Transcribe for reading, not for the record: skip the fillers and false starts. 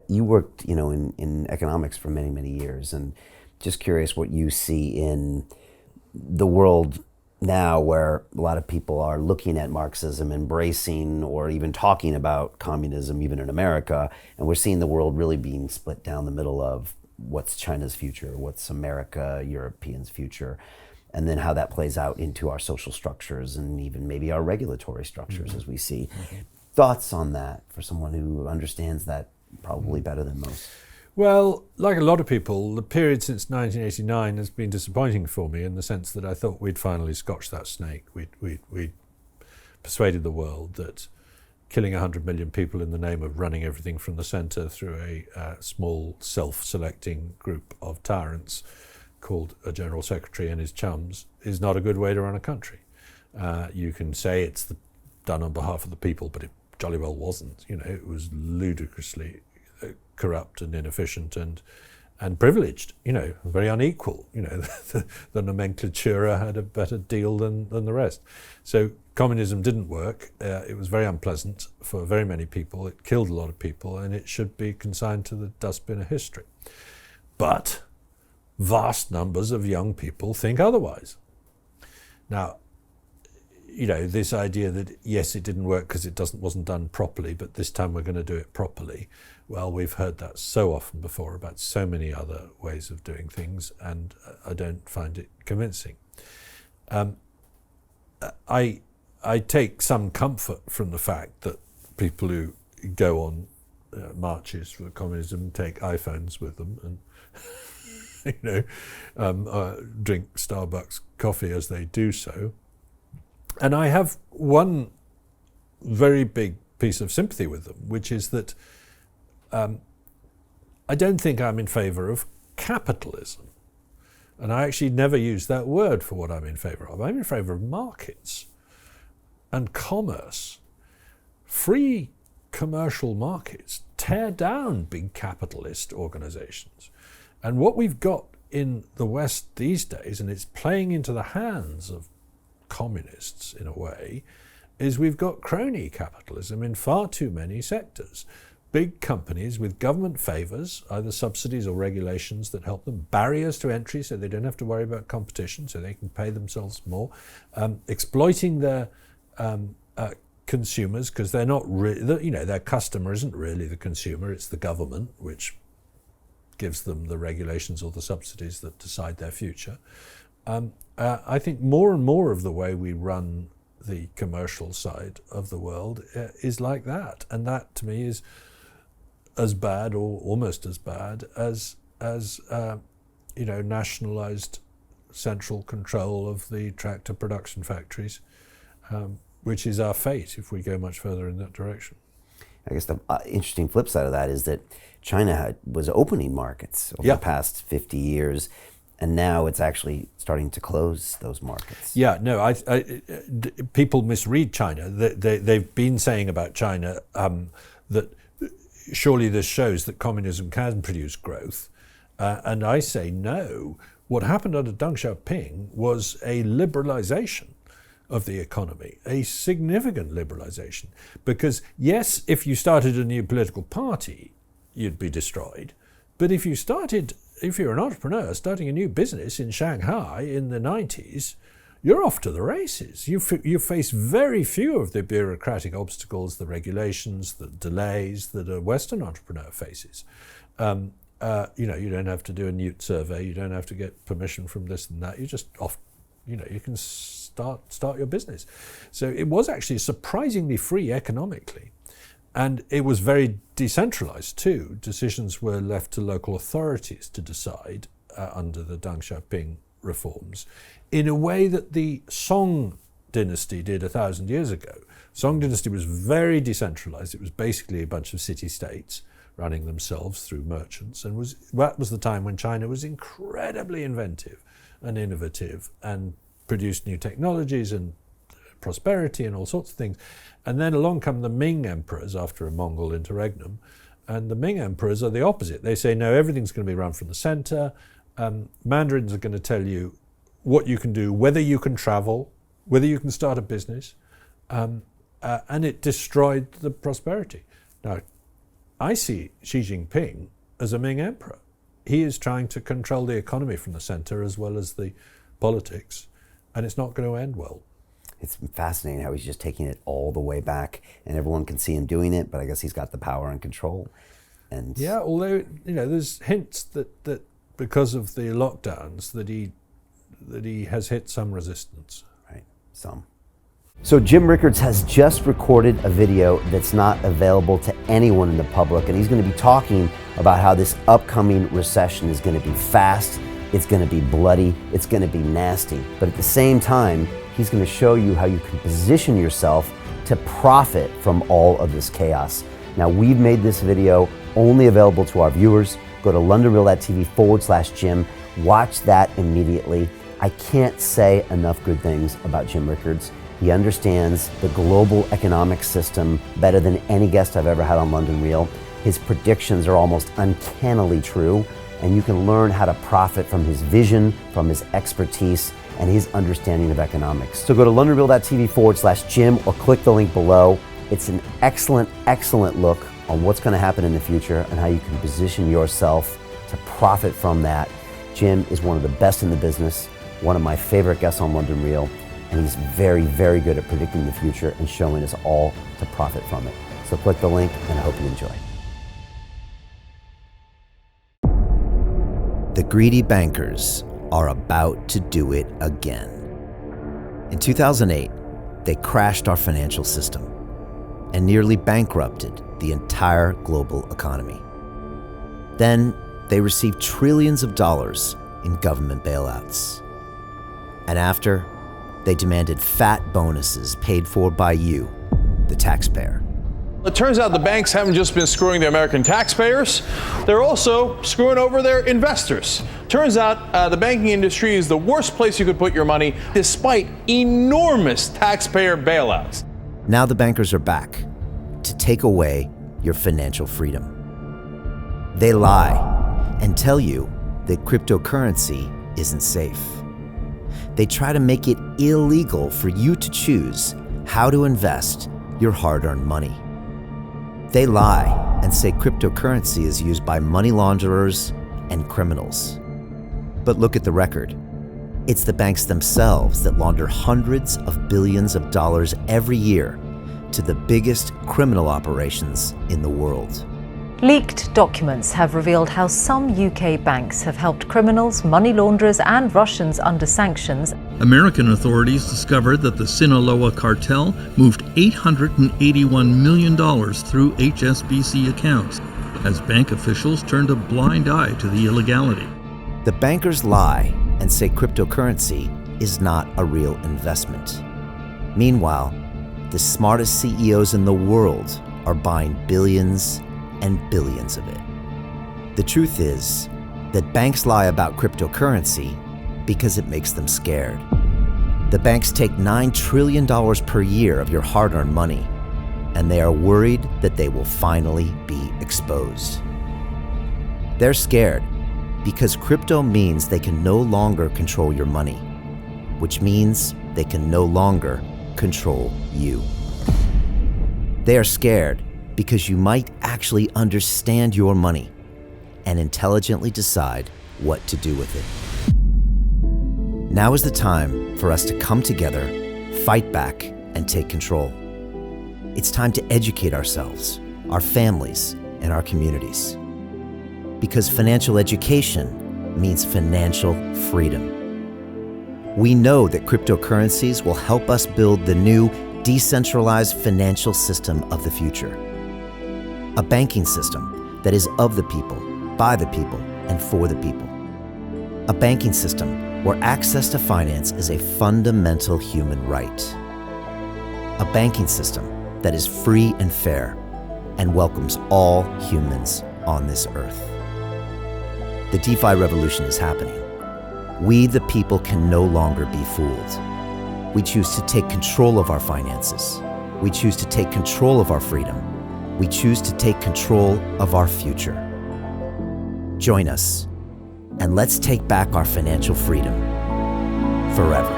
you worked, in economics for many, many years, and just curious what you see in the world now, where a lot of people are looking at Marxism, embracing or even talking about communism, even in America, and we're seeing the world really being split down the middle of what's China's future, what's America, Europeans' future, and then how that plays out into our social structures and even maybe our regulatory structures as we see. Thoughts on that for someone who understands that probably better than most? Well, like a lot of people, the period since 1989 has been disappointing for me in the sense that I thought we'd finally scotched that snake. We'd persuaded the world that killing 100 million people in the name of running everything from the centre through a small self-selecting group of tyrants called a General Secretary and his chums is not a good way to run a country. You can say it's done on behalf of the people, but it jolly well wasn't. It was ludicrously corrupt and inefficient and privileged, very unequal. The nomenclatura had a better deal than the rest. So communism didn't work. It was very unpleasant for very many people. It killed a lot of people, and it should be consigned to the dustbin of history. But vast numbers of young people think otherwise. Now, this idea that, yes, it didn't work because it wasn't done properly, but this time we're going to do it properly. Well, we've heard that so often before about so many other ways of doing things, and I don't find it convincing. I take some comfort from the fact that people who go on marches for communism take iPhones with them and drink Starbucks coffee as they do so. And I have one very big piece of sympathy with them, which is that I don't think I'm in favour of capitalism. And I actually never use that word for what I'm in favour of. I'm in favour of markets and commerce. Free commercial markets tear down big capitalist organisations. And what we've got in the West these days, and it's playing into the hands of communists in a way, is we've got crony capitalism in far too many sectors. Big companies with government favours, either subsidies or regulations that help them, barriers to entry so they don't have to worry about competition, so they can pay themselves more, exploiting their consumers because they're not their customer isn't really the consumer, it's the government which gives them the regulations or the subsidies that decide their future. I think more and more of the way we run the commercial side of the world is like that, and that to me is as bad or almost as bad as nationalised central control of the tractor production factories, which is our fate if we go much further in that direction. I guess the interesting flip side of that is that China was opening markets over the past 50 years, and now it's actually starting to close those markets. Yeah, no, people misread China. They've been saying about China that surely this shows that communism can produce growth. And I say no. What happened under Deng Xiaoping was a liberalization of the economy, a significant liberalization. Because yes, if you started a new political party, you'd be destroyed. But if you're an entrepreneur starting a new business in Shanghai in the 90s, you're off to the races. You face very few of the bureaucratic obstacles, the regulations, the delays that a Western entrepreneur faces. You don't have to do a Newt survey. You don't have to get permission from this and that. You're just off. You can start your business. So it was actually surprisingly free economically. And it was very decentralized too. Decisions were left to local authorities to decide under the Deng Xiaoping reforms in a way that the Song dynasty did 1,000 years ago. Song dynasty was very decentralized. It was basically a bunch of city-states running themselves through merchants, and that was the time when China was incredibly inventive and innovative and produced new technologies and prosperity and all sorts of things. And then along come the Ming emperors after a Mongol interregnum, and the Ming emperors are the opposite. They say, no, everything's going to be run from the center. Mandarins are going to tell you what you can do, whether you can travel, whether you can start a business, and it destroyed the prosperity. Now, I see Xi Jinping as a Ming emperor. He is trying to control the economy from the center as well as the politics, and it's not going to end well. It's fascinating how he's just taking it all the way back, and everyone can see him doing it, but I guess he's got the power and control. And yeah, although there's hints that because of the lockdowns that he has hit some resistance. Right, some. So Jim Rickards has just recorded a video that's not available to anyone in the public, and he's going to be talking about how this upcoming recession is going to be fast, it's going to be bloody, it's going to be nasty. But at the same time, he's going to show you how you can position yourself to profit from all of this chaos. Now, we've made this video only available to our viewers. Go to londonreal.tv/Jim. Watch that immediately. I can't say enough good things about Jim Rickards. He understands the global economic system better than any guest I've ever had on London Real. His predictions are almost uncannily true, and you can learn how to profit from his vision, from his expertise, and his understanding of economics. So go to londonreal.tv/Jim or click the link below. It's an excellent, excellent look on what's going to happen in the future and how you can position yourself to profit from that. Jim is one of the best in the business, one of my favorite guests on London Real, and he's very, very good at predicting the future and showing us all to profit from it. So click the link, and I hope you enjoy. The greedy bankers are about to do it again. In 2008, they crashed our financial system and nearly bankrupted the entire global economy. Then they received trillions of dollars in government bailouts. And after, they demanded fat bonuses paid for by you, the taxpayer. It turns out the banks haven't just been screwing the American taxpayers, they're also screwing over their investors. Turns out the banking industry is the worst place you could put your money, despite enormous taxpayer bailouts. Now the bankers are back to take away your financial freedom. They lie and tell you that cryptocurrency isn't safe. They try to make it illegal for you to choose how to invest your hard-earned money. They lie and say cryptocurrency is used by money launderers and criminals. But look at the record. It's the banks themselves that launder hundreds of billions of dollars every year to the biggest criminal operations in the world. Leaked documents have revealed how some UK banks have helped criminals, money launderers and Russians under sanctions. American authorities discovered that the Sinaloa cartel moved $881 million through HSBC accounts as bank officials turned a blind eye to the illegality. The bankers lie and say cryptocurrency is not a real investment. Meanwhile, the smartest CEOs in the world are buying billions and billions of it. The truth is that banks lie about cryptocurrency because it makes them scared. The banks take $9 trillion per year of your hard-earned money, and they are worried that they will finally be exposed. They're scared because crypto means they can no longer control your money, which means they can no longer control you. They are scared because you might actually understand your money and intelligently decide what to do with it. Now is the time for us to come together, fight back, and take control. It's time to educate ourselves, our families, and our communities. Because financial education means financial freedom. We know that cryptocurrencies will help us build the new decentralized financial system of the future. A banking system that is of the people, by the people, and for the people. A banking system where access to finance is a fundamental human right. A banking system that is free and fair and welcomes all humans on this earth. The DeFi revolution is happening. We, the people, can no longer be fooled. We choose to take control of our finances. We choose to take control of our freedom. We choose to take control of our future. Join us, and let's take back our financial freedom forever.